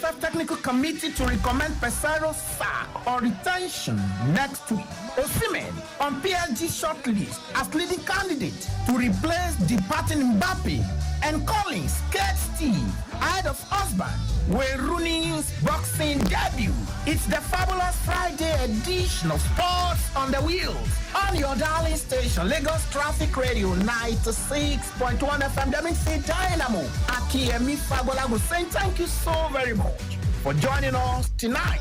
NFF Technical Committee to recommend Pesaro's sack or retention next week. Osimhen on PSG shortlist as leading candidate to replace departing Mbappe, and Collins scared Steve ahead of husband Wayne Rooney's boxing debut. It's the fabulous Friday edition of Sports on the Wheels on your darling station, Lagos Traffic Radio 96.1 FM. That means Dynamo. Akiemi Fagolago saying thank you so very much for joining us tonight.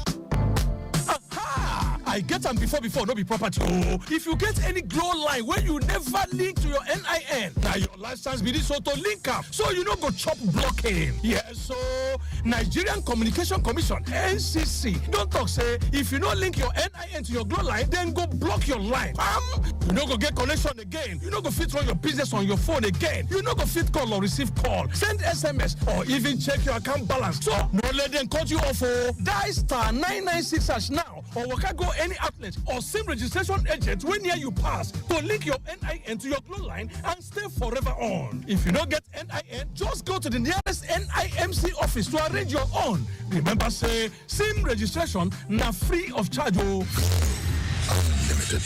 I get them before, no be property. Oh, if you get any glow line where you never link to your NIN, now your license be this auto link up, so you don't go chop blocking. Yes, so Nigerian Communication Commission, NCC, don't talk say, if you don't link your NIN to your glow line, then go block your line. You don't go get connection again. You don't go fit run your business on your phone again. You don't go fit call or receive call, send SMS, or even check your account balance. So, no let them cut you off. Dial star 996 now, or we can go any outlet or SIM registration agent when near you pass to link your NIN to your glow line and stay forever on. If you don't get NIN, just go to the nearest NIMC office to arrange your own. Remember, say SIM registration na free of charge. Unlimited.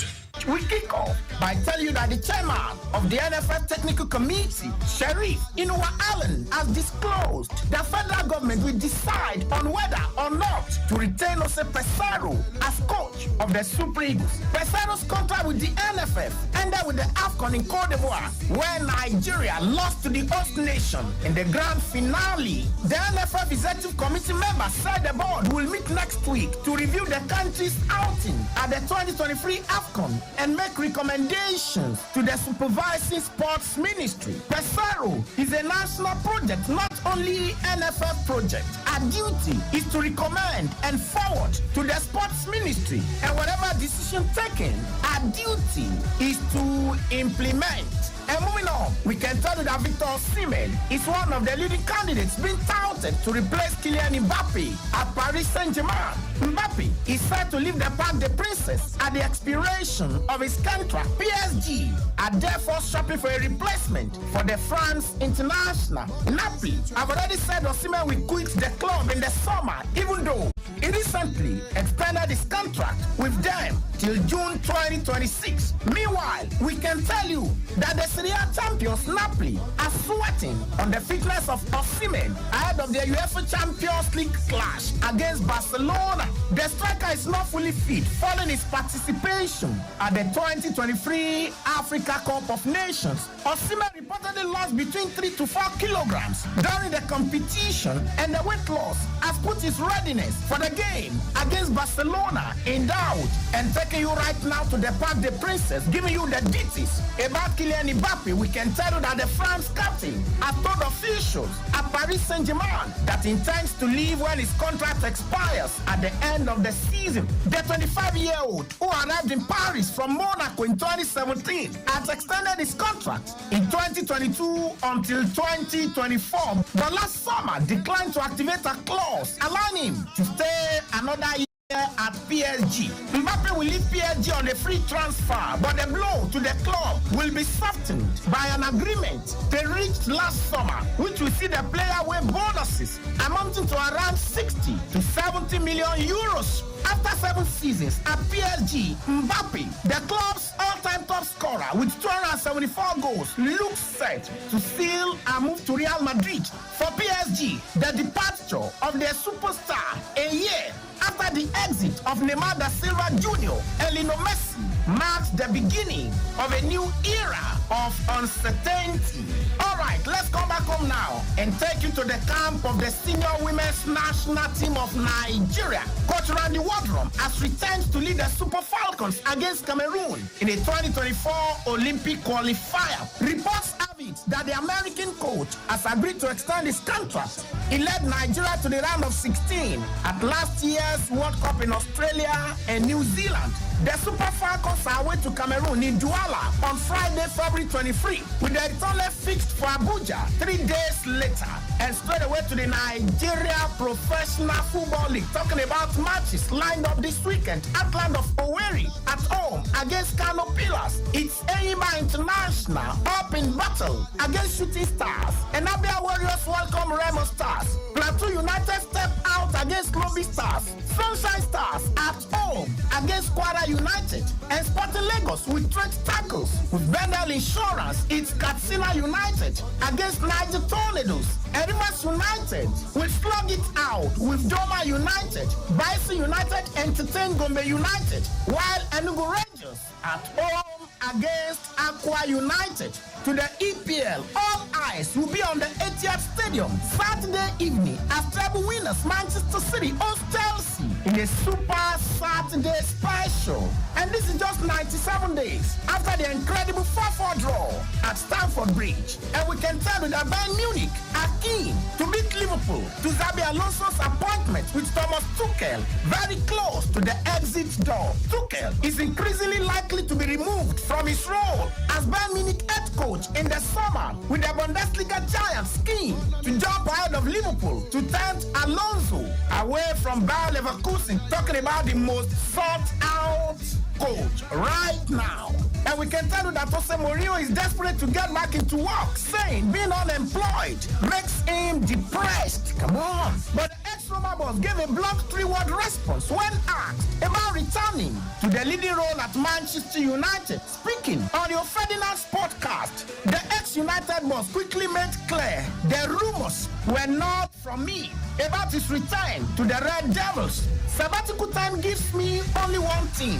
We kick off by telling you that the chairman of the NFF Technical Committee, Sheriff Inuwa Allen, has disclosed that federal government will decide on whether or not to retain Jose Pesaro as coach of the Super Eagles. Pesaro's contract with the NFF ended with the AFCON in Cote d'Ivoire, where Nigeria lost to the host nation in the grand finale. The NFF Executive Committee members said the board will meet next week to review the country's outing at the 2023 AFCON and make recommendations to the supervising sports ministry. Pesaro is a national project, not only NFF project. Our duty is to recommend and forward to the sports ministry, and whatever decision taken, our duty is to implement. And moving on, we can tell you that Victor Osimhen is one of the leading candidates being touted to replace Kylian Mbappe at Paris Saint-Germain. Mbappe is set to leave the Parc des Princes at the expiration of his contract. PSG are therefore shopping for a replacement for the France international. Napoli have already said Osimhen will quit the club in the summer, even though he recently extended his contract with them till June 2026. Meanwhile, we can tell you that the Serie A champions Napoli are sweating on the fitness of Osimhen ahead of the UEFA Champions League clash against Barcelona. The striker is not fully fit following his participation at the 2023 Africa Cup of Nations. Osimhen reportedly lost between 3 to 4 kilograms during the competition, and the weight loss has put his readiness for the game against Barcelona in doubt. And taking you right now to the Parc des Princes, giving you the details about Kylian Mbappe, we can tell you that the France captain has told officials at Paris Saint-Germain that he intends to leave when his contract expires at the end of the season. The 25-year-old who arrived in Paris from Monaco in 2017 has extended his contract in 2022 until 2024, but last summer declined to activate a clause allowing him to stay another year at PSG. Mbappe will leave PSG on a free transfer, but the blow to the club will be softened by an agreement they reached last summer, which will see the player weigh bonuses amounting to around 60 to 70 million euros. After 7 seasons at PSG, Mbappe, the club's all-time top scorer with 274 goals, looks set to seal a move to Real Madrid. For PSG, the departure of their superstar a year after the exit of Neymar da Silva Jr. and Lionel Messi marks the beginning of a new era of uncertainty. All right, let's come back home now and take you to the camp of the senior women's national team of Nigeria. Coach Randy Wardrum has returned to lead the Super Falcons against Cameroon in a 2024 Olympic qualifier. Reports have it that the American coach has agreed to extend his contract. He led Nigeria to the round of 16 at last year's World Cup in Australia and New Zealand. The Super Falcons are away to Cameroon in Douala on Friday, February 23, with the return leg fixed for Abuja 3 days later, and straight away to the Nigeria Professional Football League. Talking about matches lined up this weekend. Atland of Owerri at home against Kano Pillars. It's Enyimba International up in battle against Shooting Stars, and Abia Warriors welcome Remo Stars. Plateau United step out against Lobby Stars, Sunshine Stars at home against Kwara United, and Sporting Lagos with Trent Tackles. With Bendel Insurance, it's Katsina United against Niger Tornadoes, and Rivers United will slug it out with Doma United. Bison United entertain Gombe United, while Enugu Rangers at home against Aqua United. To the EPL, all eyes will be on the Etihad Stadium Saturday evening as treble winners Manchester City host Chelsea in a Super Saturday special. And this is just 97 days after the incredible 4-4 draw at Stamford Bridge. And we can tell you that Bayern Munich are keen to beat Liverpool to Xabi Alonso's appointment with Thomas Tuchel very close to the exit door. Tuchel is increasingly likely to be removed from his role as Bayern Munich head coach in the summer, with the Bundesliga giants keen to jump ahead of Liverpool to tempt Alonso away from Bayer Leverkusen, talking about the most sought-out coach right now. And we can tell you that Jose Mourinho is desperate to get back into work, saying being unemployed makes him depressed. Come on. But the ex-Roma boss gave a blunt 3-word response when asked about returning to the leading role at Manchester United. Speaking on the Ferdinand's podcast, the ex-United boss quickly made clear the rumors were not from me about his return to the Red Devils. Sabbatical time gives me only one thing: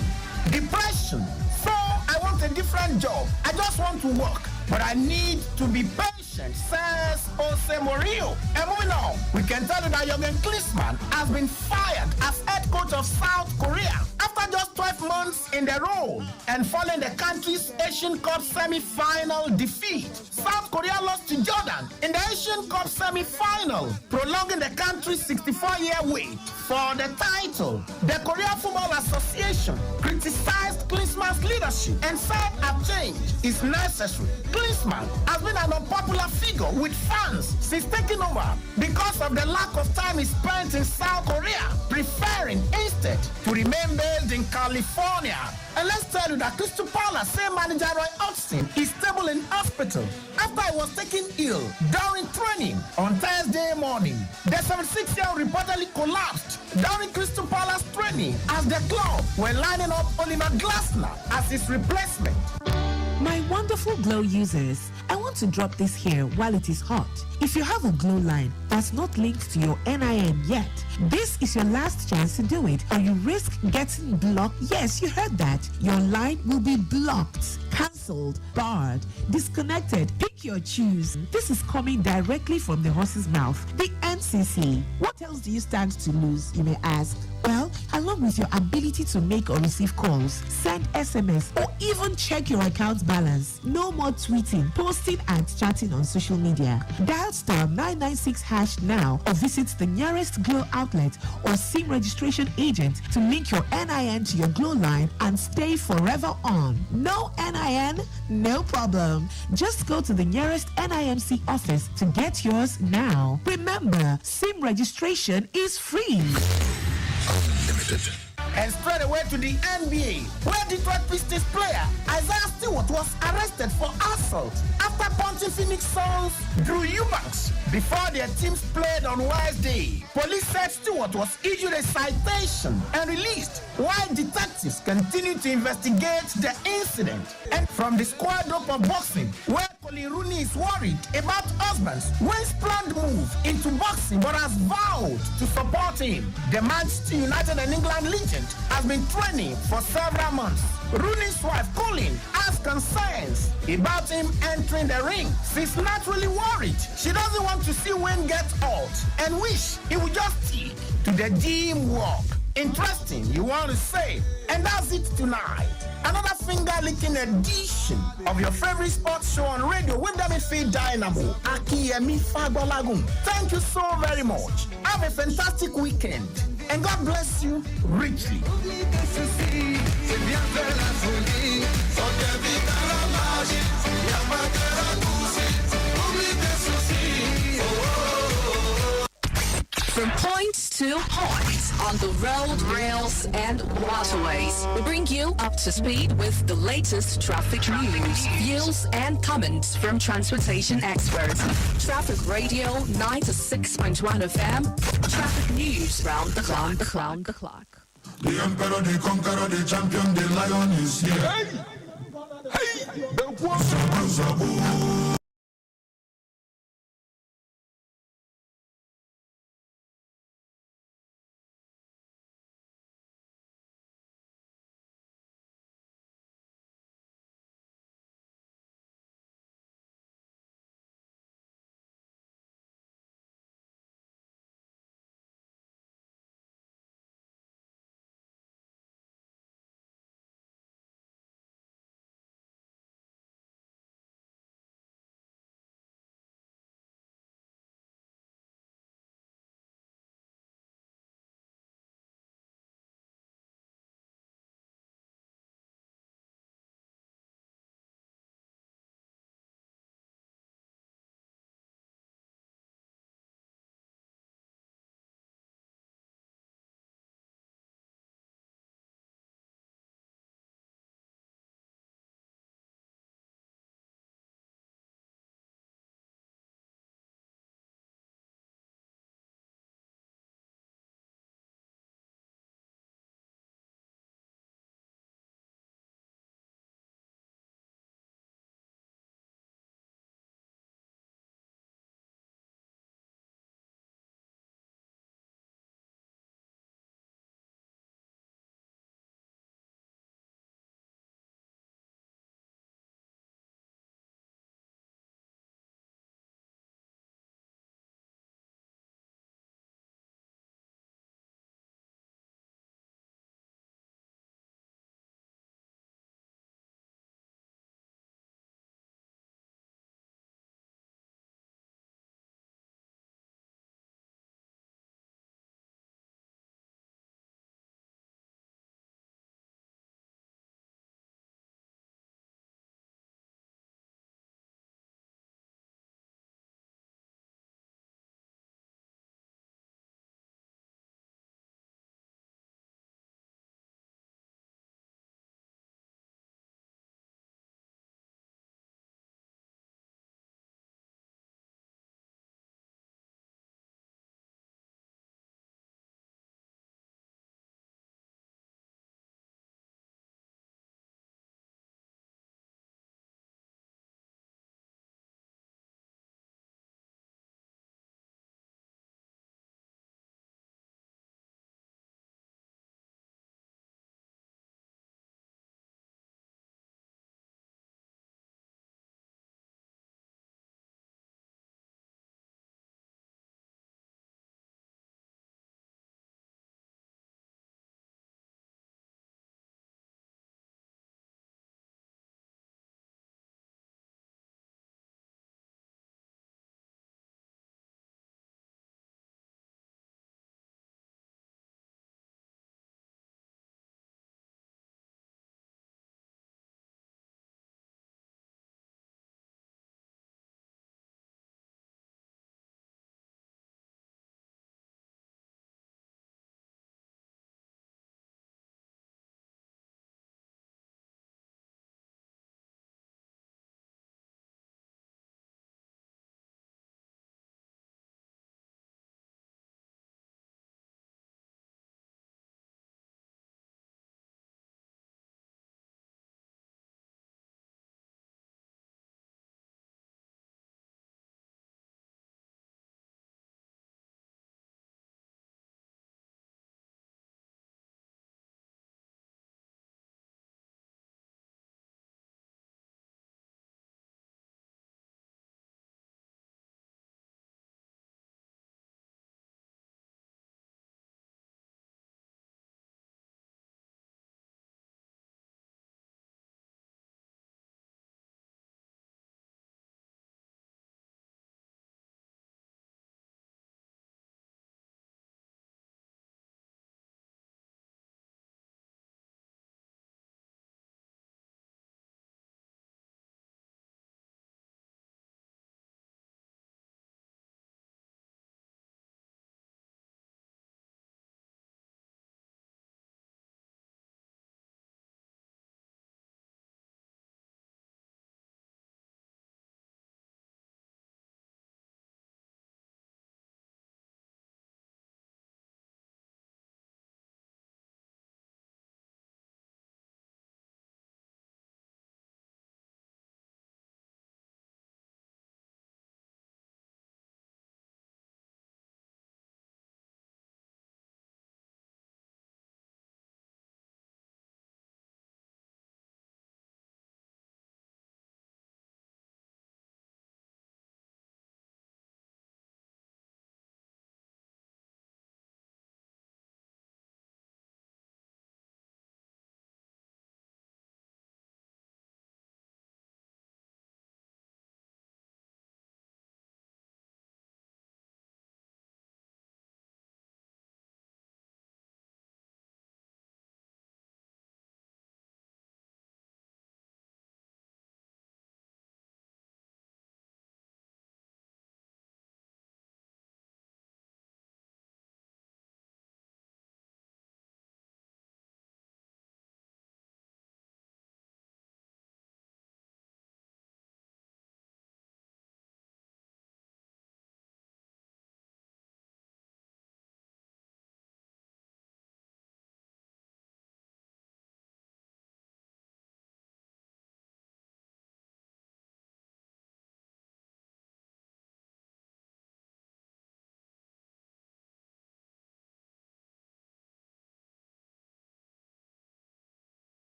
depression. So I want a different job. I just want to work, but I need to be patient, says Jose Mourinho. And moving on, we can tell you that Jürgen Klinsmann has been fired as head coach of South Korea after just 12 months in the role and following the country's Asian Cup semi-final defeat. South Korea lost to Jordan in the Asian Cup semi-final, prolonging the country's 64-year wait for the title. The Korea Football Association criticized Klinsmann's leadership and said a change is necessary. Klinsmann has been an unpopular figure with fans since taking over because of the lack of time he spent in South Korea, preferring instead to remain based in California. And let's tell you that Crystal Palace same manager Roy Hodgson is stable in hospital after he was taken ill during training on Thursday morning. The 76-year-old reportedly collapsed during Crystal Palace training as the club were lining up Oliver Glasner as his replacement. My wonderful Glow users, I want to drop this here while it is hot. If you have a Glow line that's not linked to your NIN yet, this is your last chance to do it, or you risk getting blocked. Yes, you heard that. Your line will be blocked, cancelled, barred, disconnected. Pick your choose. This is coming directly from the horse's mouth. The NCC. What else do you stand to lose, you may ask? Well, along with your ability to make or receive calls, send SMS, or even check your account balance. No more tweeting, posting, and chatting on social media. Dial star 996 hash now, or visit the nearest Glow outlet or SIM registration agent to link your NIN to your Glow line and stay forever on. No NIN? No problem. Just go to the nearest NIMC office to get yours now. Remember, SIM registration is free. Unlimited. And straight away to the NBA, where Detroit Pistons player Isaiah Stewart was arrested for assault after punching Phoenix Suns Drew Eubanks before their teams played on Wednesday. Police said Stewart was issued a citation and released while detectives continue to investigate the incident. And from the squad rope of boxing, where Colin Rooney is worried about husbands Wayne's planned move into boxing but has vowed to support him. The Manchester United and England legend has been training for several months. Rooney's wife, Colin, has concerns about him entering the ring. She's naturally worried. She doesn't want to see Wayne get hurt and wish he would just stick to the gym walk. Interesting, you want to say? And that's it tonight. Another finger-licking edition of your favorite sports show on radio with the midfield dynamo, Akiyemi Fagbolagun. Thank you so very much. Have a fantastic weekend. And God bless you richly. From point to point on the road, rails, and waterways, we bring you up to speed with the latest traffic news, views, and comments from transportation experts. Traffic Radio 96.1 FM. Traffic news round the clock. The emperor, the conqueror, the champion, the lion is here. Zabu, zabu.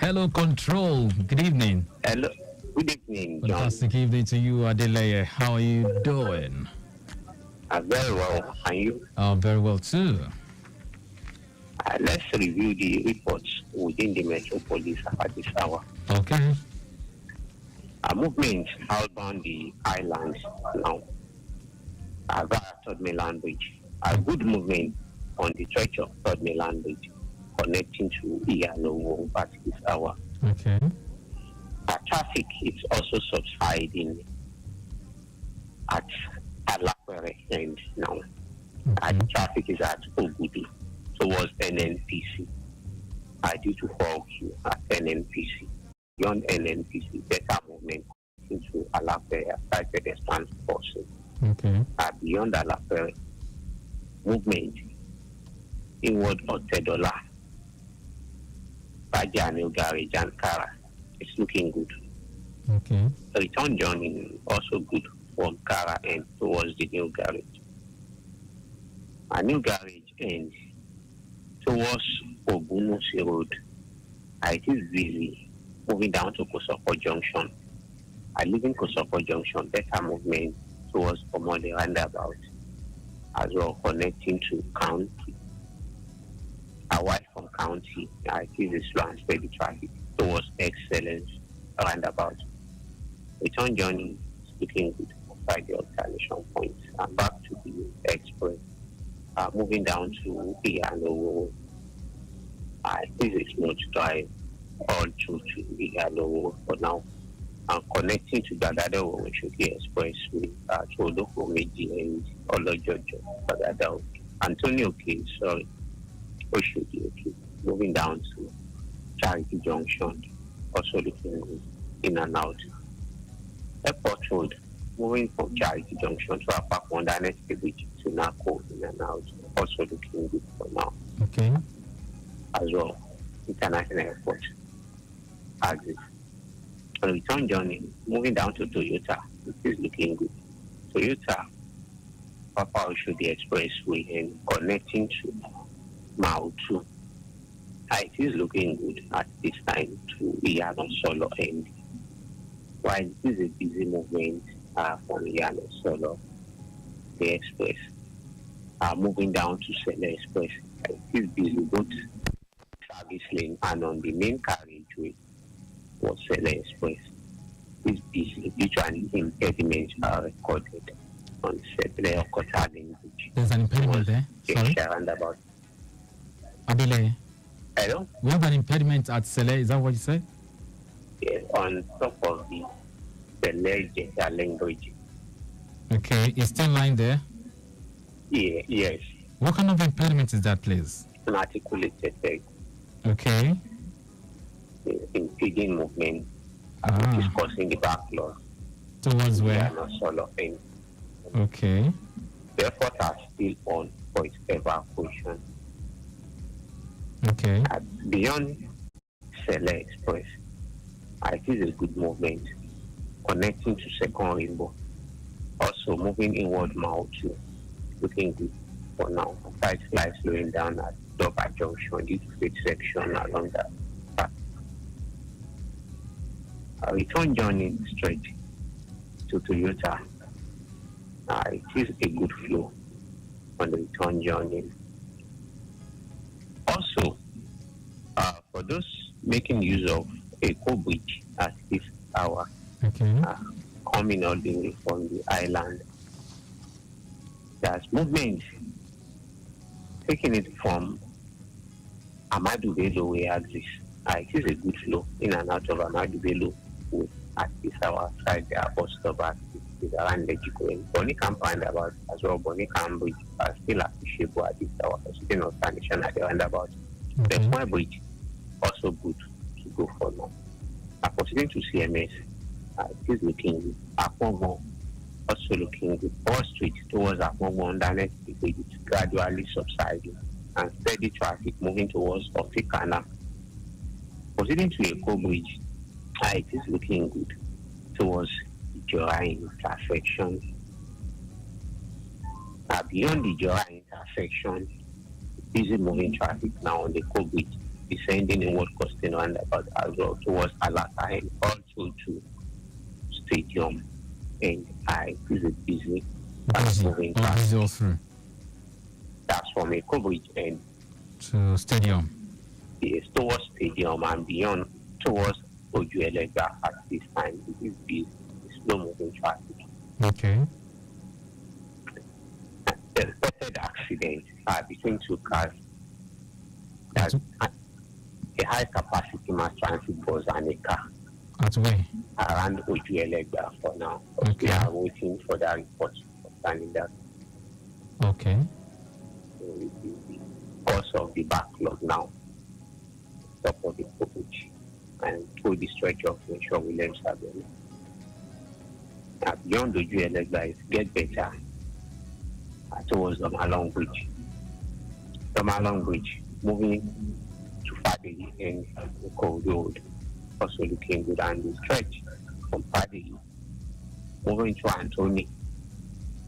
Hello, Control. Good evening. Hello. Good evening, John. Fantastic evening to you, Adeleye. How are you doing? Very well. And you? Very well, too. Let's review the reports within the metropolis at this hour. Okay. Movement outbound the islands now. Via Third Mainland Bridge. A good movement on the stretch of Third Mainland Bridge connecting to Iyanowo at this hour. Okay. Traffic is also subsiding at Alakwere end now. The traffic is at Ogudu towards NNPC. Due to fall queue at NNPC. Beyond NNPC, better movement into Alakwere side pedestrian crossing. Okay. Beyond Alakwere, movement inward Otedola, Bajano Garage and Kara. It's looking good. Okay. The return journey also good from Kara end towards the new garage. A new garage ends towards Ogunusi Road. It is busy moving down to Kosoko Junction. I live in Kosoko Junction, better movement towards Omode roundabout, as well connecting to county. Away from county, it is a slow and steady traffic towards Excellence roundabout. Return journey is looking good outside the alternation points and back to the express. Moving down to Iyanowo. This is smooth drive all through to Iyanowo for now. Connecting to Dadado Oshodi Expressway to Odoko Meji and Olojojo, Dadado. Antonio K, sorry, Oshodi, okay. Moving down to Charity Junction, also looking good in and out. Airport Road, moving from Charity Junction to Apakunda next bridge to Nako in and out, also looking good for now. Okay. As well, International Airport, exit. On return journey, moving down to Toyota, it is looking good. Toyota, Papa Oshodi Expressway and connecting to Mautu. It is looking good at this time to Iyano Solo end. While this is a busy movement from Iyano Solo, the express, moving down to Sele Express, it is busy both service lane and on the main carriageway for Sele Express. Is busy due to an impediment recorded on Sele Okota Lane Bridge. There's an impediment there? Sorry? Roundabout. Adele, Hello? we have an impediment at Sele, is that what you said? Yeah, on top of the Sele Lane Bridge. Okay, it's still lying there? Yeah, yes. What kind of impediment is that, please? Unarticulated leg. Okay. Impeding movement. Is causing the backlog. Towards where? Not solo thing. Okay. The efforts are still on for its evacuation. Okay. Beyond Sele Express, it is a good movement connecting to Second Rainbow. Also moving inward Mautu, looking good for now. Aside slight slowing down at Dover Junction due to freight section along that path. Return journey straight to Toyota. It is a good flow on the return journey. Also, for those making use of a co-bridge at this hour, okay. Coming all the way from the island, there's movement taking it from Amadu Bello way axis. It is a good flow in and out of Amadu Bello at this hour side there, bus stop at is around Legico and Bonnie Camp roundabout as well. Bonnie Camp Bridge are still appreciable at this hour, sitting on station at the roundabout. The Point Bridge also good to go for now. Proceeding to CMS, it is looking good. Apongo also looking good. All street towards Apongo underneath the bridge is gradually subsiding and steady traffic moving towards Ofikana. Proceeding to Eko Bridge, it is looking good towards Jora intersection. Beyond the Jora intersection, busy moving traffic now on the Eko Bridge descending in World Coasting roundabout as well towards Alaka and also to Stadium. And I is busy. Moving busy all through. That's from a coverage end To Stadium. yes, towards Stadium and beyond towards Ojuelegba at this time. It is busy, slow moving traffic. Okay. The reported accident between two cars. That's a high capacity mass transit bus and a car At where? around Ojuelegba for now. Okay. We are waiting for the report concerning that. Okay. So it is because of the backlog now. Top of the coverage and through the stretch of Ensure Williams Avenue. Beyond Ojuelegba, it gets better towards the Malong Bridge. The Malong Bridge moving to Fadi and Cold Road, also looking good, and the stretch from Fadi moving to Anthony,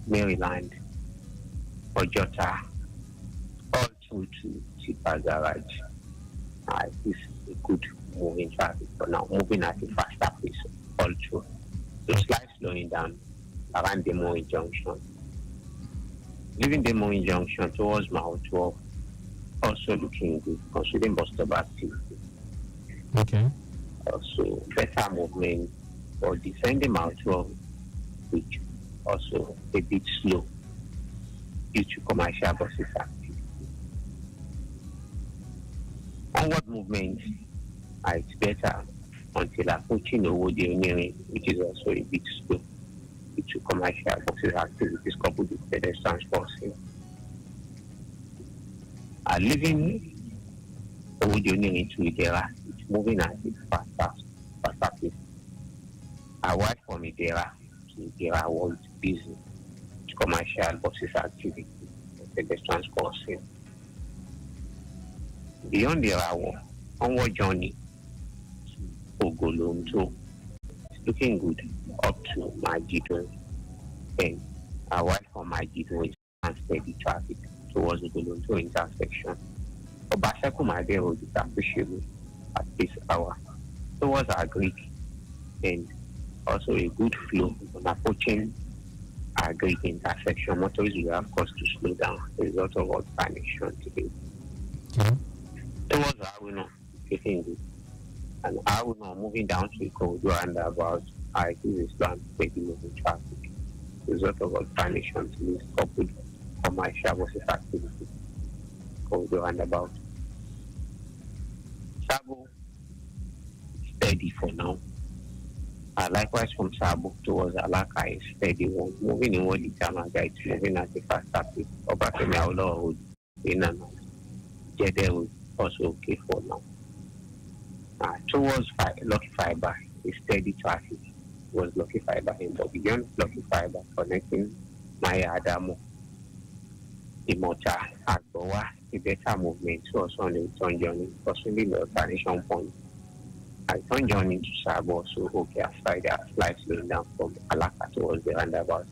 Maryland, Ojota, all through to Tipa Garage. This is a good moving traffic for now, moving at a faster pace all through. So slight slowing down around the Moe Junction. Leaving the Moe Junction towards Mount 12, also looking good, considering bus stop activity. Okay. Also better movement for descending Mount 12, which also a bit slow due to commercial buses activity. Onward movement it's better until approaching Owode Onirin, which is also a bit slow due to commercial buses activities coupled with pedestrian crossing. Leaving Owode Onirin to Idera, it's moving at a faster pace. Away from Idera to Idera was busy with commercial buses activity and pedestrian crossing. Beyond the hour, onward journey to Ogolonto is looking good up to Majido, and away from Majido is steady traffic towards Ogolonto intersection. Obaseku Made Road is appreciable at this hour towards our Greek, and also a good flow on approaching our Greek intersection. Motorists will have cause to slow down as a result of alternation today. Okay. Towards Awino, getting good. And Awino moving down to Ikodo and about it is a slow and steady moving traffic. Result of alternation to this coupled commercial buses activity. Ikodo and about. Sabo steady for now. Likewise from Sabo towards Alaka is steady one. Moving in what the Tamaga, it's moving at a faster pace. Obafemi Awolowo Road, in and out. Jede Road also okay for now. Towards Lucky Fiber is steady traffic. Was Lucky Fiber in, but beyond Lucky Fiber connecting Maya Adamo, Imota, Agbowa, the better movement. So also on the return journey, possibly the alternation point. Return journey to Sabo, so okay, aside that slight slowing down from Alaka towards the roundabout.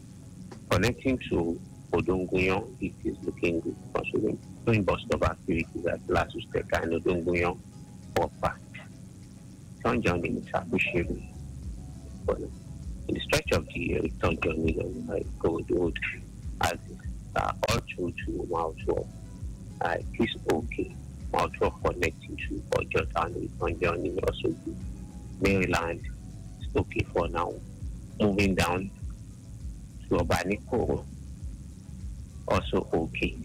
Connecting to Odonguyon, it is looking good. Considering doing bus stop activities at Lasu Steka and Odonguyon proper. Return journey is appreciable. But in the stretch of the return journey on Gold Road, as all through to Mount 12, it is okay. Mount 12 connecting to Ojota and return journey also good. Maryland is okay for now. Moving down to Obaniko, also okay.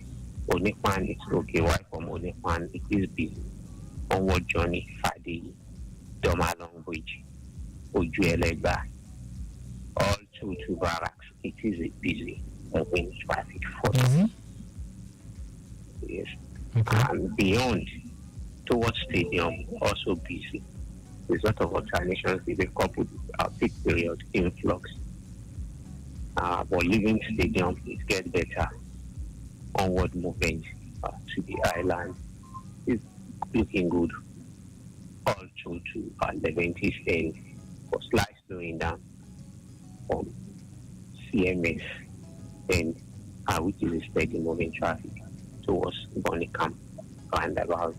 Onikwan is okay. Why from Onikwan it is busy. Onward journey, Fadi, Domalong Bridge, Ojuelegba, all through to Barracks. It is a busy moving traffic for now. Yes. Okay. And beyond towards Stadium, also busy. Result of alternations is a coupled peak period influx. But leaving Stadium, it gets better. Onward movement to the island is looking good. All through to Leventis end for slight slowing down from CMS and which is a steady moving traffic towards Bonnie Camp roundabout.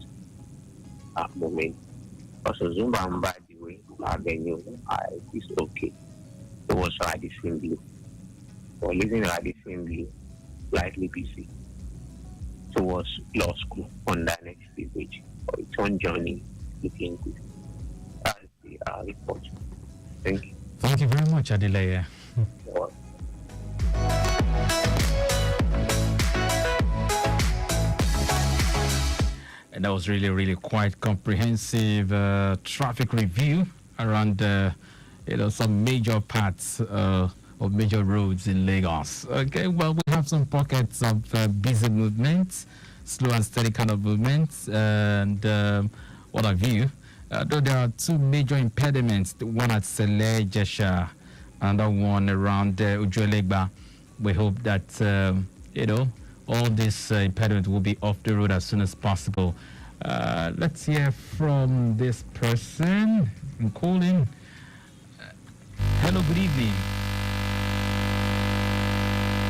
at moment. Also, Zumba and by the way, Avenue, is okay. It was Radisson Blue. For leaving Radisson Blue, slightly busy towards law school on that next stage. For its own journey, looking good. That's the report. Thank you. Thank you very much, Adeleye. And that was really quite comprehensive traffic review around some major parts of major roads in Lagos. Okay, well, we have some pockets of busy movements, slow and steady kind of movements, and what have you. Though there are two major impediments, the one at Sele Jesha and the one around Ujuelegba. We hope that all these impediments will be off the road as soon as possible. Let's hear from this person. I'm calling. Hello, good evening.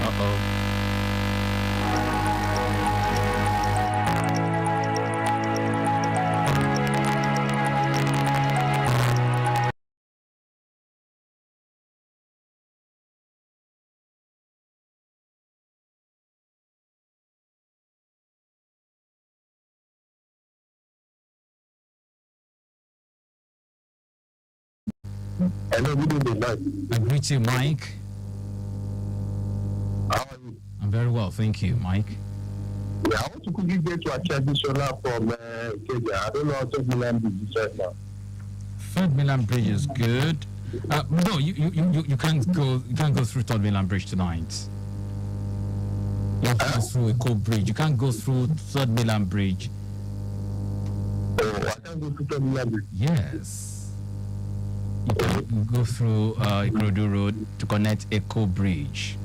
Uh-oh. Hello, good evening, Mike. I greet you, Mike. How are you? I'm very well, thank you, Mike. Yeah, I want to quickly get to achieve this solar from Kenya. I don't know how to Milan is right now. Third Milan Bridge is good. No, you can't go. You can't go through Third Milan Bridge tonight. You have to go through a cold bridge. You can't go through Third Milan Bridge. Oh, I can't go to Third Milan Bridge. Yes. You can go through Ikorodu Road to connect Echo Bridge.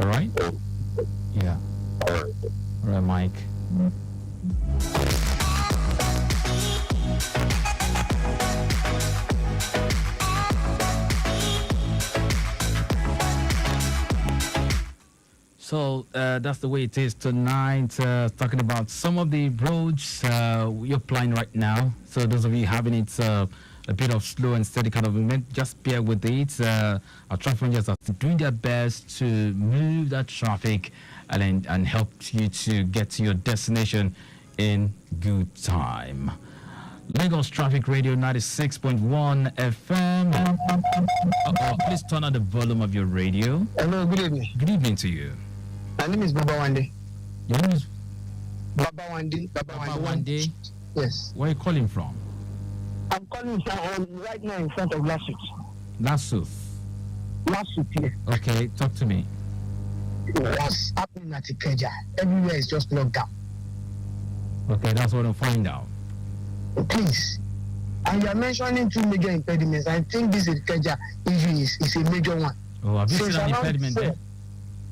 All right? Yeah. All right. All right, Mike. So that's the way it is tonight. Talking about some of the roads you're playing right now. So those of you having it a bit of slow and steady kind of movement, just bear with it. Our traffic rangers are doing their best to move that traffic and help you to get to your destination in good time. Lagos Traffic Radio 96.1 FM. Please turn on the volume of your radio. Hello, good evening. Good evening to you. My name is Baba Wande. Your name is Baba Wande. Baba Wande? Yes. Where are you calling from? I'm calling right now in front of Lasut. Lasut. Lasut, yes. Okay, talk to me. What's happening at Ikeja? Everywhere is just locked down. Okay, that's what I'll find out. Please. And you are mentioning two major impediments. I think this Ikeja issue is a major one. Oh, have you seen an impediment there?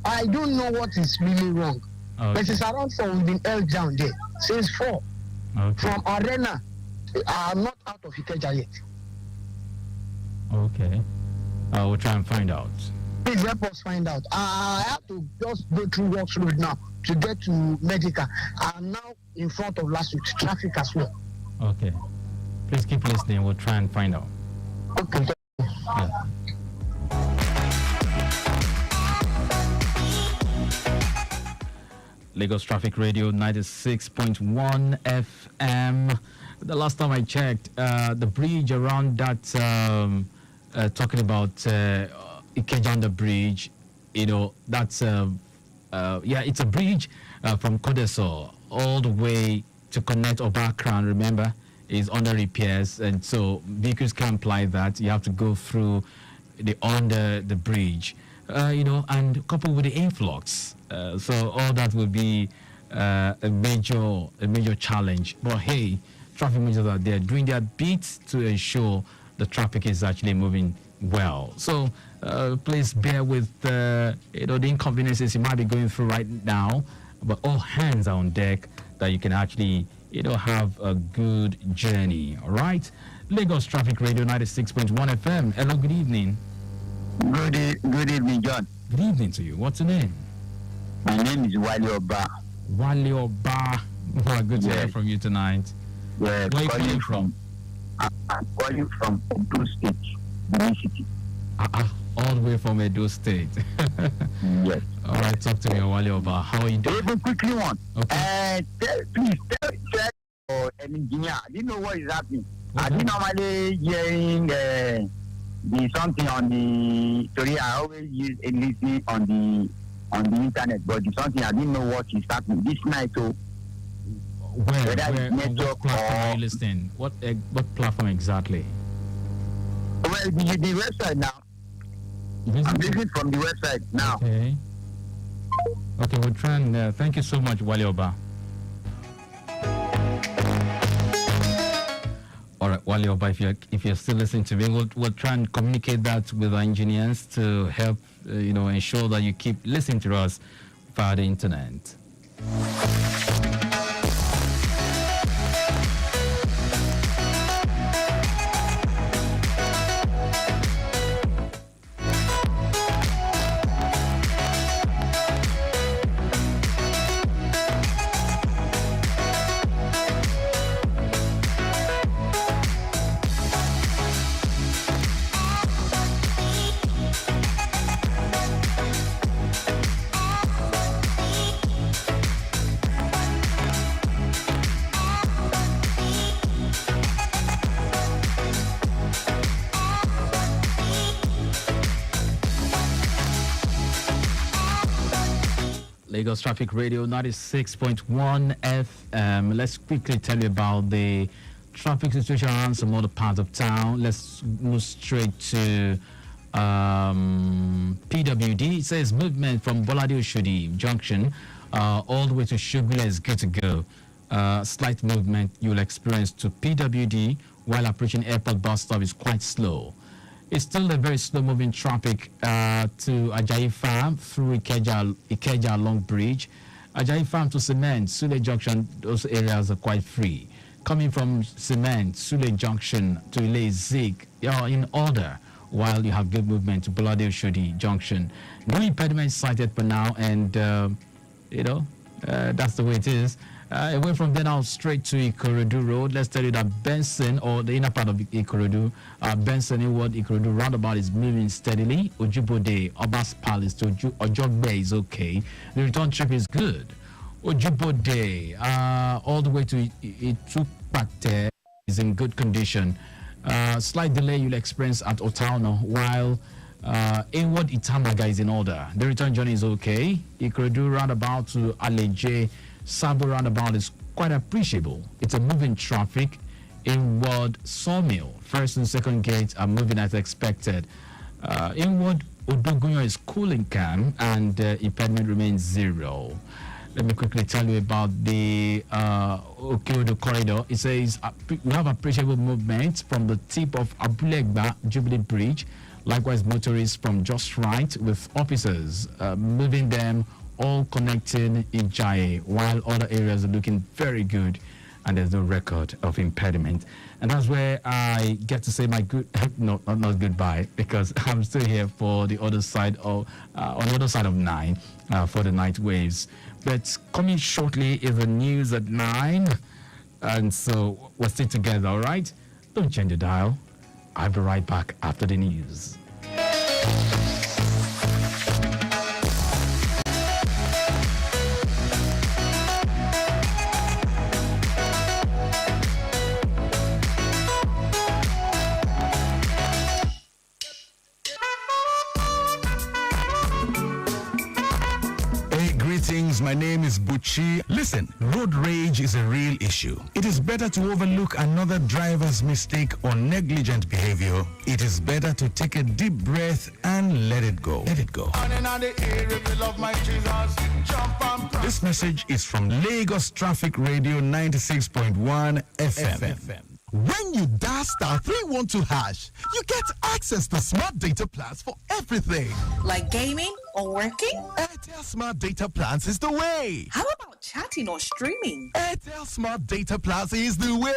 I don't know what is really wrong. Okay. But it's around 4. We've been held down there since 4. Okay. From Arena. I'm not out of Ikeja yet. Okay. I will try and find out. Please help us find out. I have to just go through Works Road now to get to Medica. I'm now in front of Lasut. Traffic as well. Okay. Please keep listening. We'll try and find out. Okay. Yeah. Lagos Traffic Radio 96.1 FM. The last time I checked, the bridge around that, talking about Ikeja Bridge, that's, it's a bridge from Kodeso all the way to connect Obakran, remember, is under repairs. And so vehicles can't apply that. You have to go through under the bridge, and coupled with the influx. So all that will be a major challenge. But hey, traffic managers are there doing their bit to ensure the traffic is actually moving well. So please bear with the inconveniences you might be going through right now. But all hands are on deck that you can actually have a good journey. All right. Lagos Traffic Radio 96.1 FM. Hello, good evening. Good evening, John. Good evening to you. What's your name? My name is Wali Oba. Wale Oba. Well, good to hear from you tonight. Yeah, Where are you calling from? I'm calling from Ondo State, Benin City. All the way from Edo State. Yes. All right, talk to me, Wale Oba. How are you doing? Even quickly one. Okay. Please tell an engineer. I didn't know what is happening. I didn't normally hearing the something on the. Sorry, I always use a listening on the internet, but the something I didn't know what is happening this night. So Where it's on what network platform are or you listening? What platform exactly? well, the website now. I'm listening from the website now. Okay. Okay, we'll try and thank you so much, Wale Oba. All right, Wale Oba, if you're still listening to me, we'll try and communicate that with our engineers to help ensure that you keep listening to us via the internet. Lagos Traffic Radio 96.1 FM. Let's quickly tell you about the traffic situation around some other parts of town. Let's move straight to PWD. It says movement from Bolade Oshodi Junction all the way to Shugule is good to go. Slight movement you'll experience to PWD while approaching airport bus stop is quite slow. It's still a very slow-moving traffic to Ajayi Farm through Ikeja Long Bridge. Ajayi Farm to Cement, Sule Junction, those areas are quite free. Coming from Cement, Sule Junction to Ile Zig, you're in order, while you have good movement to Bolade Oshodi Junction. No impediment cited for now, and, that's the way it is. Away from there now, straight to Ikorodu Road. Let's tell you that Benson, or the inner part of Ikorodu, Benson inward Ikorodu roundabout is moving steadily. Ojibode, Obas Palace to Ojogbe is okay. The return trip is good. Ojibode, all the way to Itukpate is in good condition. Slight delay you'll experience at Otauno, while inward Itamaga is in order. The return journey is okay. Ikorodu roundabout to Aleje Sabo roundabout is quite appreciable. It's a moving traffic. Inward Sawmill, first and second gates are moving as expected. Inward Odogunyo is cool and calm, and impediment remains zero. Let me quickly tell you about the Okeodo corridor. It says we have appreciable movement from the tip of Abulegba Jubilee Bridge. Likewise, motorists from Just Right with officers moving them, all connecting Ijaye, while other areas are looking very good and there's no record of impediment. And that's where I get to say my not goodbye, because I'm still here for the other side of on the other side of 9 for the night waves. But coming shortly is the news at 9, and so we'll stay together. All right, don't change the dial. I'll be right back after the news. My name is Buchi. Listen, road rage is a real issue. It is better to overlook another driver's mistake or negligent behavior. It is better to take a deep breath and let it go. Let it go. This message is from Lagos Traffic Radio 96.1 FM. When you dial star 312 hash, you get access to smart data plans for everything. Like gaming or working? Airtel Smart Data Plans is the way. How about chatting or streaming? Airtel Smart Data Plans is the way.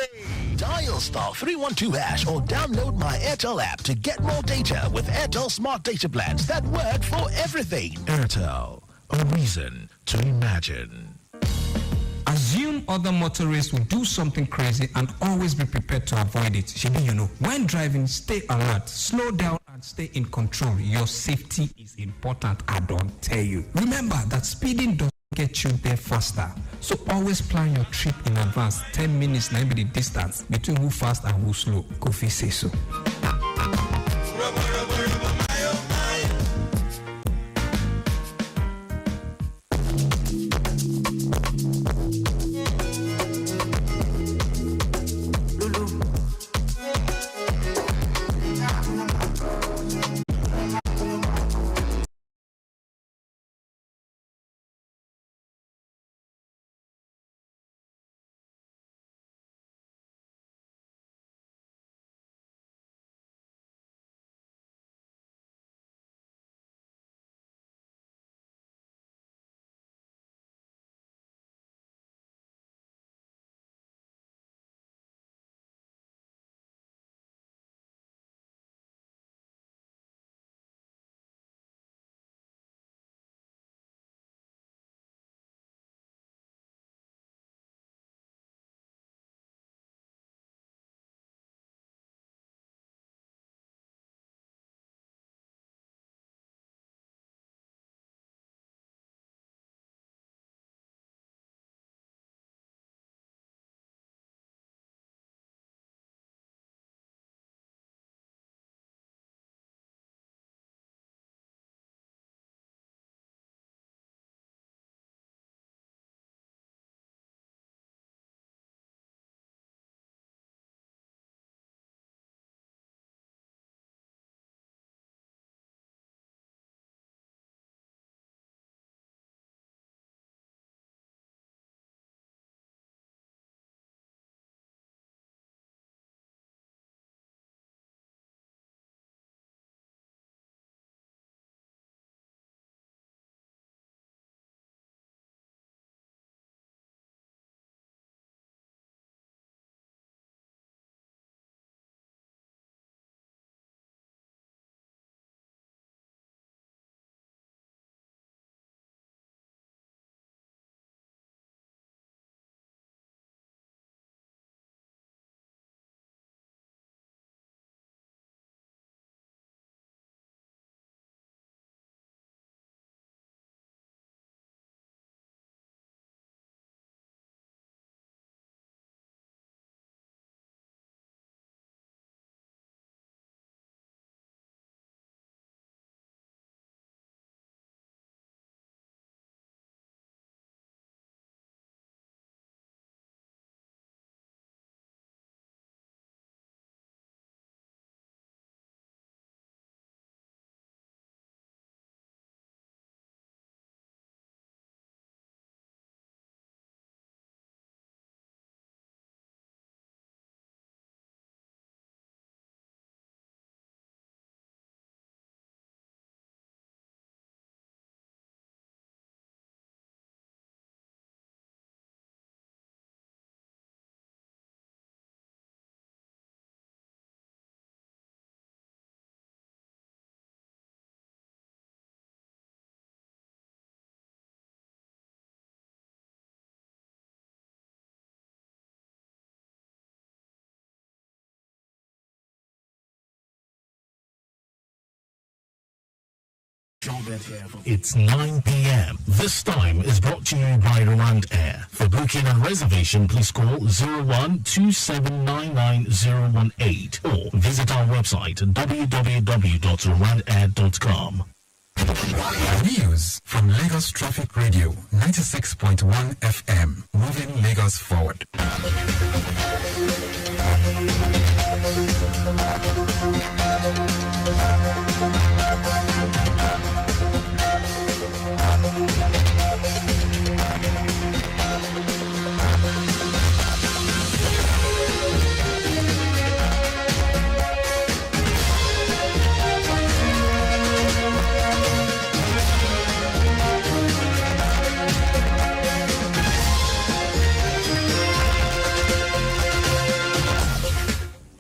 Dial star 312 hash or download my Airtel app to get more data with Airtel Smart Data Plans that work for everything. Airtel, a reason to imagine. other motorists will do something crazy and always be prepared to avoid it. Shebi, you know, when driving, stay alert, slow down and stay in control. Your safety is important, I don't tell you. Remember that speeding doesn't get you there faster. So always plan your trip in advance. 10 minutes might be the distance between who fast and who slow. Kofi say so. It's 9 p.m. This time is brought to you by Rwand Air. For booking and reservation, please call 0127991018 or visit our website www.rwandair.com. News from Lagos Traffic Radio 96.1 FM, moving Lagos forward.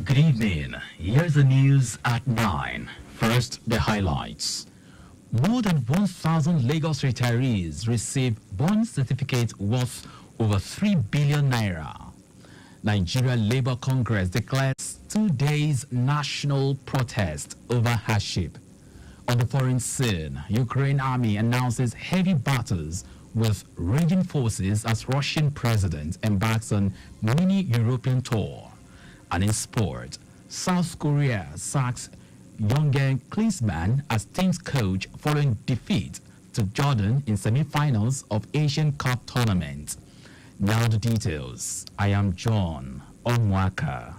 Good evening. Here's the news at 9. First, the highlights. More than 1,000 Lagos retirees received bond certificates worth over 3 billion naira. Nigeria Labour Congress declares 2 days national protest over hardship. On the foreign scene, Ukraine army announces heavy battles with raging forces as Russian president embarks on mini European tour. And in sport, South Korea sacks Jürgen Klinsmann as team's coach following defeat to Jordan in semi-finals of Asian Cup tournament. Now the details. I am John Omoaka.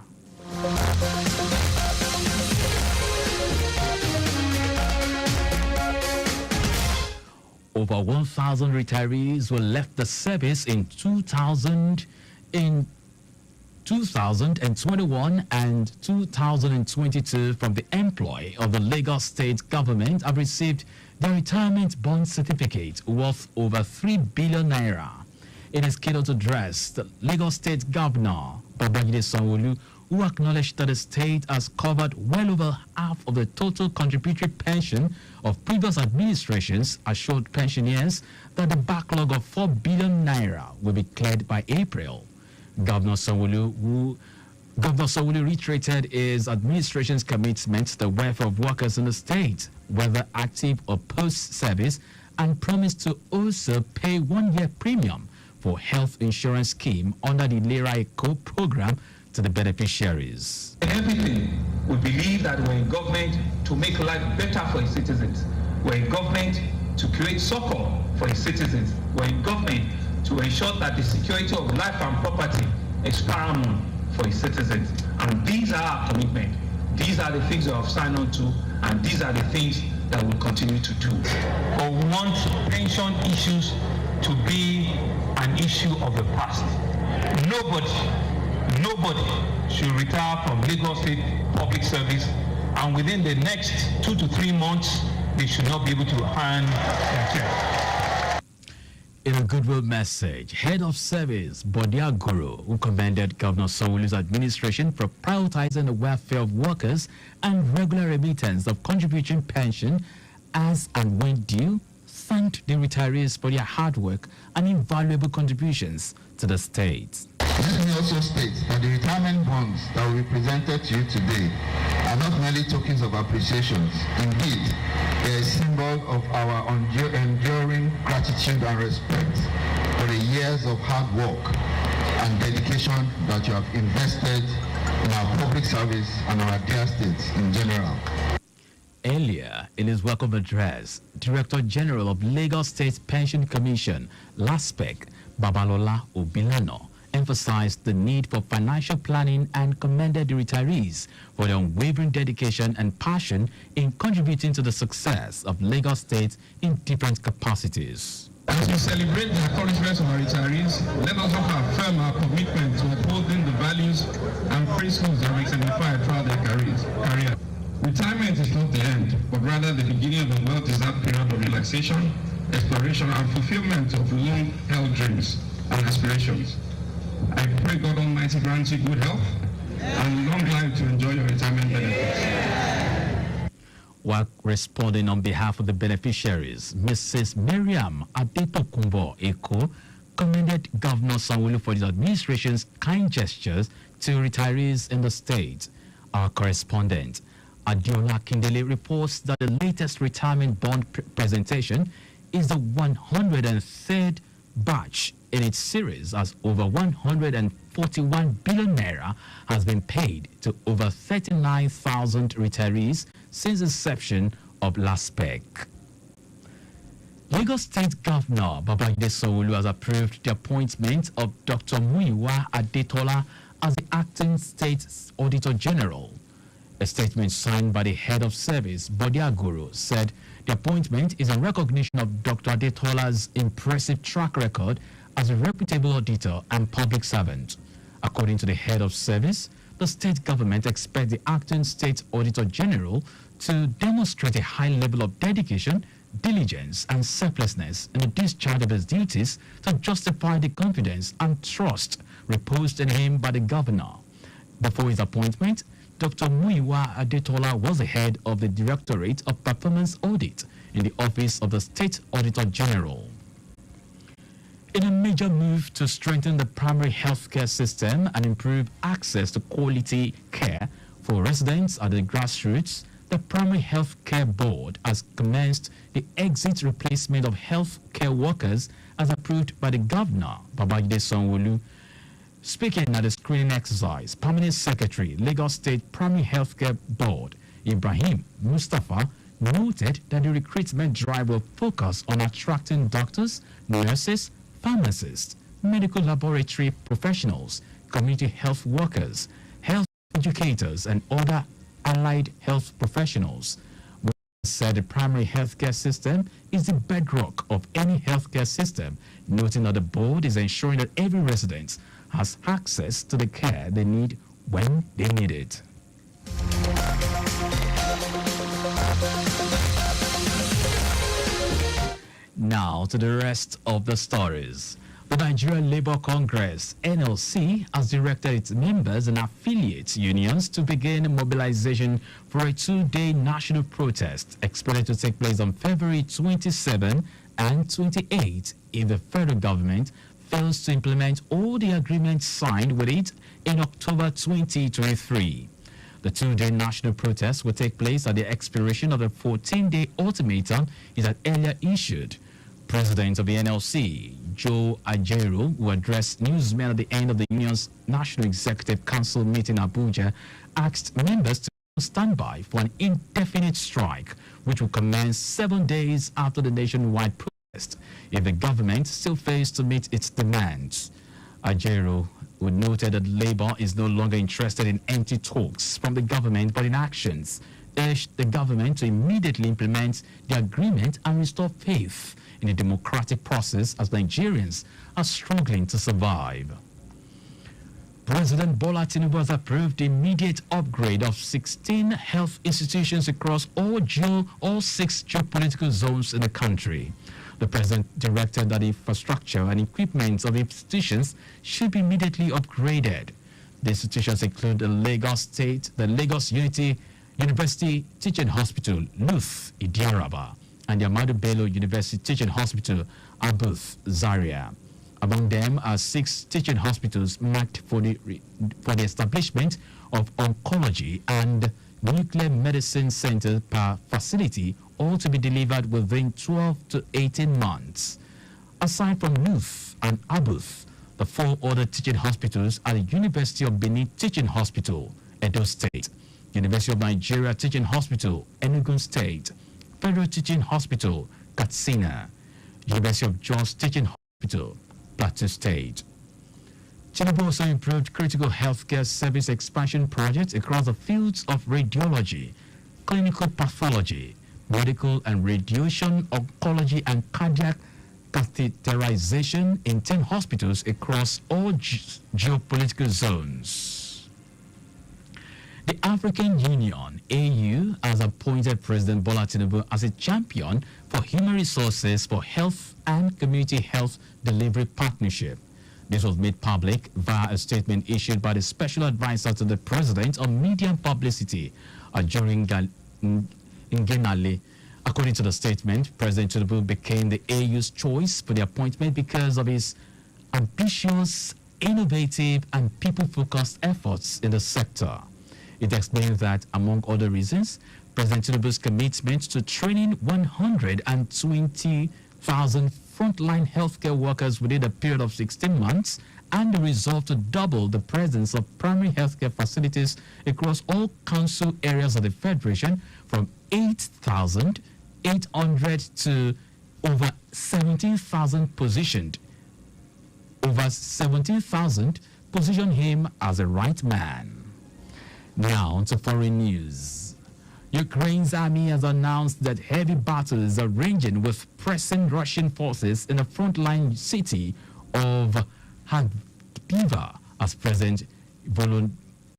Over 1,000 retirees will left the service in 2021 and 2022 from the employ of the Lagos State government have received their retirement bond certificate worth over 3 billion naira. It is scheduled to address the Lagos State Governor, Babajide Sanwo-Olu, who acknowledged that the state has covered well over half of the total contributory pension of previous administrations, assured pensioners that the backlog of 4 billion naira will be cleared by April. Governor Sanwo-Olu reiterated his administration's commitment to the welfare of workers in the state, whether active or post-service, and promised to also pay 1-year premium for health insurance scheme under the Lera Eco program to the beneficiaries. In everything, we believe that we're in government to make life better for its citizens. We're in government to create succor for its citizens. We're in government to ensure that the security of life and property is paramount for its citizens. And these are our commitment. These are the things we have signed on to, and these are the things that we'll continue to do. But we want pension issues to be an issue of the past. Nobody should retire from Lagos State public service, and within the next 2 to 3 months, they should not be able to earn their check. In a goodwill message, Head of Service Bodia Guru, who commended Governor Sanwo-Olu's administration for prioritizing the welfare of workers and regular remittance of contributing pension as and when due, thanked the retirees for their hard work and invaluable contributions to the state. Let me also state that the retirement bonds that will be presented to you today are not merely tokens of appreciation. Indeed, they are a symbol of our enduring gratitude and respect for the years of hard work and dedication that you have invested in our public service and our dear states in general. Earlier, in his welcome address, Director General of Lagos State Pension Commission, LASPEC, Babalola Obilano, emphasized the need for financial planning and commended the retirees for their unwavering dedication and passion in contributing to the success of Lagos State in different capacities. As we celebrate the accomplishments of our retirees, let us also affirm our commitment to upholding the values and principles that we exemplify throughout their career. Retirement is not the end, but rather the beginning of a well-deserved period of relaxation, exploration, and fulfillment of long-held dreams and aspirations. I pray God Almighty grants you good health and long life to enjoy your retirement benefits. While responding on behalf of the beneficiaries, Mrs. Miriam Adetokunbo Eko commended Governor Sanwo-Olu for his administration's kind gestures to retirees in the state. Our correspondent, Adiola Kindele, reports that the latest retirement bond presentation is the 103rd batch in its series, as over 141 billion naira has been paid to over 39,000 retirees since inception of LASPEC. Lagos State Governor Babajide Sanwo-Olu has approved the appointment of Dr. Muyiwa Adetola as the acting State Auditor General. A statement signed by the head of service, Bodia Guru, said the appointment is a recognition of Dr. Adetola's impressive track record as a reputable auditor and public servant. According to the head of service, the state government expects the acting State Auditor General to demonstrate a high level of dedication, diligence, and selflessness in the discharge of his duties to justify the confidence and trust reposed in him by the governor. Before his appointment, Dr. Muyiwa Adetola was the head of the Directorate of Performance Audit in the Office of the State Auditor General. In a major move to strengthen the primary healthcare system and improve access to quality care for residents at the grassroots, the Primary Healthcare Board has commenced the exit replacement of healthcare workers as approved by the Governor, Babajide Sanwo-Olu. Speaking at the screening exercise, Permanent Secretary, Lagos State Primary Healthcare Board, Ibrahim Mustafa, noted that the recruitment drive will focus on attracting doctors, nurses, pharmacists, medical laboratory professionals, community health workers, health educators, and other allied health professionals. We said the primary healthcare system is the bedrock of any healthcare system, noting that the board is ensuring that every resident has access to the care they need when they need it. Now to the rest of the stories. The Nigeria Labour Congress, NLC, has directed its members and affiliates unions to begin mobilization for a two-day national protest expected to take place on February 27 and 28 if the federal government fails to implement all the agreements signed with it in October 2023. The two-day national protest will take place at the expiration of the 14-day ultimatum it had earlier issued. President of the NLC, Joe Ajaero, who addressed newsmen at the end of the union's National Executive Council meeting in Abuja, asked members to stand by for an indefinite strike, which will commence 7 days after the nationwide protest if the government still fails to meet its demands. Ajaero who noted that Labour is no longer interested in empty talks from the government but in actions, urged the government to immediately implement the agreement and restore faith in a democratic process as Nigerians are struggling to survive. President Bola Tinubu has approved the immediate upgrade of 16 health institutions across all 6 geopolitical zones in the country. The president directed that the infrastructure and equipment of institutions should be immediately upgraded. The institutions include the Lagos University Teaching Hospital, LUTH, Idiaraba, and the Ahmadu Bello University Teaching Hospital, Abuth, Zaria. Among them are 6 teaching hospitals marked for the establishment of oncology and nuclear medicine centers per facility, all to be delivered within 12 to 18 months. Aside from LUTH and Abuth, the 4 other teaching hospitals are the University of Benin Teaching Hospital, Edo State, University of Nigeria Teaching Hospital, Enugu State, Federal Teaching Hospital, Katsina, University of Jos Teaching Hospital, Plateau State. Tinubu also improved critical healthcare service expansion projects across the fields of radiology, clinical pathology, medical and radiation oncology, and cardiac catheterization in 10 hospitals across all geopolitical zones. The African Union, AU, has appointed President Bola Tinubu as a champion for human resources for health and community health delivery partnership. This was made public via a statement issued by the Special Advisor to the President on Media and Publicity, Ngenale. According to the statement, President Tinubu became the AU's choice for the appointment because of his ambitious, innovative, and people-focused efforts in the sector. It explains that, among other reasons, President Tinubu's commitment to training 120,000 frontline healthcare workers within a period of 16 months and the resolve to double the presence of primary healthcare facilities across all council areas of the Federation from 8,800 to over 17,000 positioned. Over 17,000 position him as a right man. Now to foreign news. Ukraine's army has announced that heavy battles are raging with pressing Russian forces in the frontline city of Kharkiv as President Volodymyr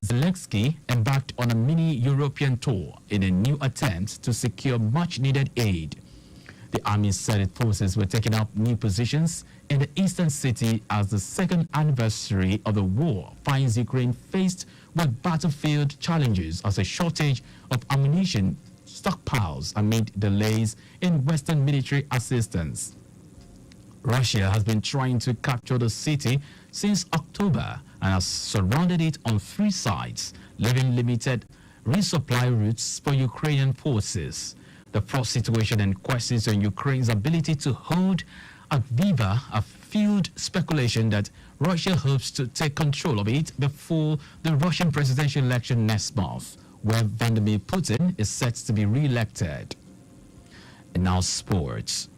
Zelensky embarked on a mini European tour in a new attempt to secure much-needed aid. The army said its forces were taking up new positions in the eastern city as the second anniversary of the war finds Ukraine faced with battlefield challenges as a shortage of ammunition stockpiles amid delays in Western military assistance. Russia has been trying to capture the city since October and has surrounded it on 3 sides, leaving limited resupply routes for Ukrainian forces. The force situation and questions on Ukraine's ability to hold Avdiivka have fueled speculation that Russia hopes to take control of it before the Russian presidential election next month, where Vladimir Putin is set to be re-elected. And now sports.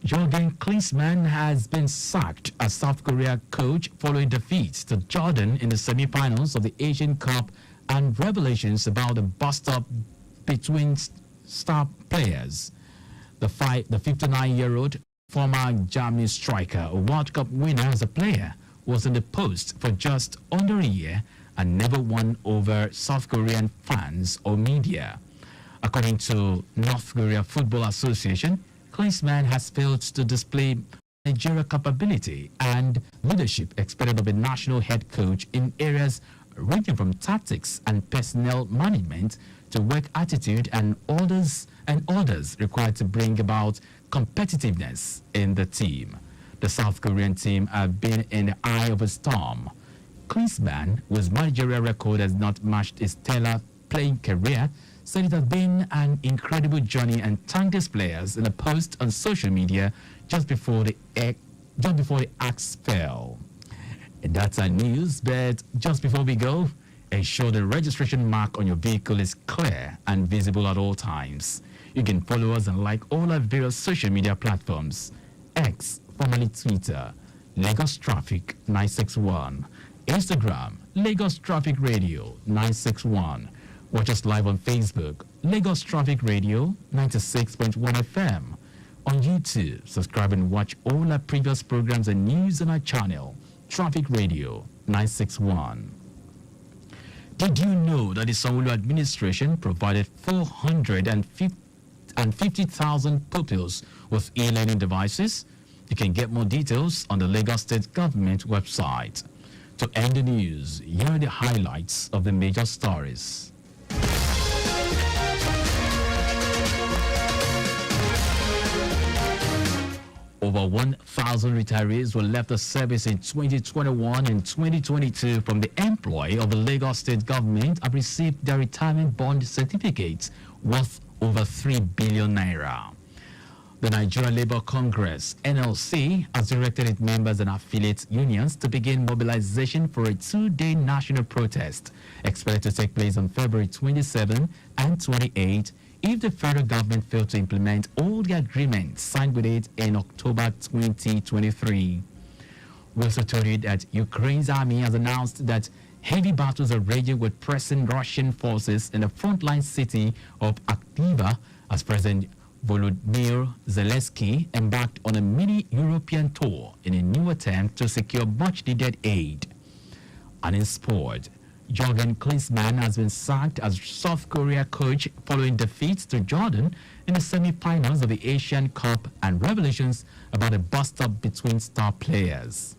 Jürgen Klinsmann has been sacked as South Korea coach following defeat to Jordan in the semi-finals of the Asian Cup and revelations about the bust-up between star players. The 59-year-old former German striker, a World Cup winner as a player, was in the post for just under a year and never won over South Korean fans or media. According to North Korea Football Association, Klinsmann has failed to display managerial capability and leadership expected of a national head coach in areas ranging from tactics and personnel management to work attitude and orders required to bring about competitiveness in the team. The South Korean team have been in the eye of a storm. Klinsmann, whose managerial record has not matched his stellar playing career, said it has been an incredible journey and thanked his players in a post on social media just before the axe fell. And that's our news, but just before we go, ensure the registration mark on your vehicle is clear and visible at all times. You can follow us and like all our various social media platforms. X, formerly Twitter, Lagos Traffic 961. Instagram, Lagos Traffic Radio 961. Watch us live on Facebook, Lagos Traffic Radio 96.1 FM. On YouTube, subscribe and watch all our previous programs and news on our channel, Traffic Radio 961. Did you know that the Sanwo-Olu administration provided 450,000 pupils with e-learning devices? You can get more details on the Lagos State Government website. To end the news, here are the highlights of the major stories. Over 1,000 retirees were left the service in 2021 and 2022 from the employ of the Lagos State Government have received their retirement bond certificates worth over 3 billion naira. The Nigeria Labour Congress, NLC, has directed its members and affiliate unions to begin mobilization for a 2-day national protest expected to take place on February 27 and 28 if the federal government failed to implement all the agreements signed with it in October 2023. We also told you that Ukraine's army has announced that heavy battles are raging with pressing Russian forces in the frontline city of Avdiivka as President Volodymyr Zelensky embarked on a mini European tour in a new attempt to secure much-needed aid. And in sport, Jürgen Klinsmann has been sacked as South Korea coach following defeat to Jordan in the semi-finals of the Asian Cup and revelations about a bust-up between star players.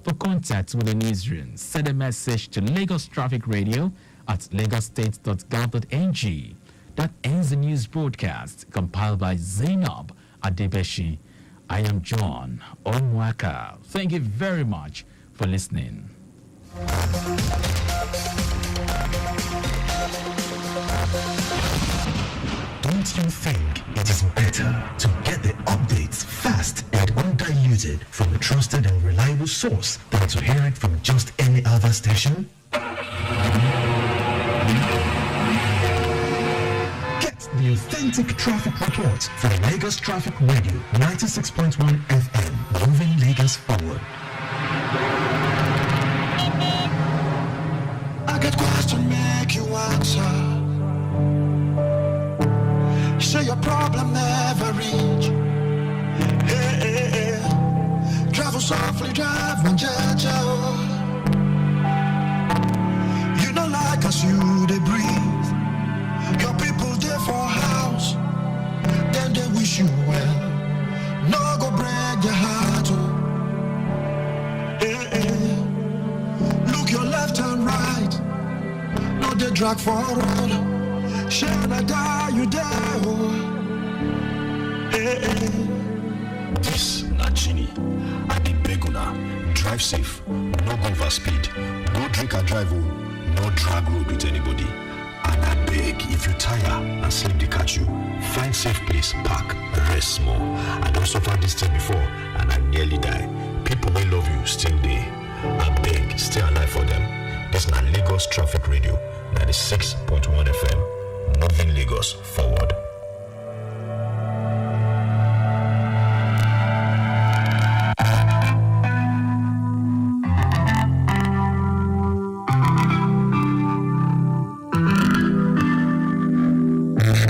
For contact with the newsroom, send a message to Lagos Traffic Radio at lagosstate.gov.ng. That ends the news broadcast compiled by Zainab Adebeshi. I am John Omoaka. Thank you very much for listening. Don't you think it is better to get the updates fast and undiluted from a trusted and reliable source than to hear it from just any other station? Get the authentic traffic report from Lagos Traffic Radio 96.1 FM, moving Lagos forward. I got question, make you answer. Say your problem never reach. Hey, hey, hey. Travel softly, drive one jaja. You don't like us, you they breathe. Your people there for house, then they wish you well. No go break your heart. Hey, hey. Look your left and right. No they drag for road. Shall I die, you die, oh. Hey, hey. This not Genie. I dey beg una, drive safe, no go over speed, no drink and drive, no drag road with anybody. And I beg, if you tire and sleep dey catch you, find safe place, park, rest small. I don suffer this thing before and I nearly die. People wey love you still dey. I beg, stay alive for them. This na Lagos Traffic Radio, 96.1 FM, moving Lagos forward.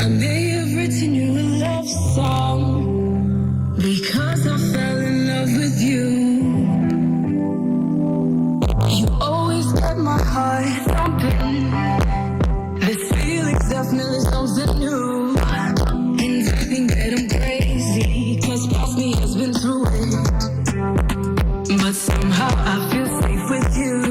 I may have written you a love song because I fell in love with you. You always got my heart thumping. This feeling's definitely something new. And I think that I'm crazy, cause past me has been through it. But somehow I feel safe with you.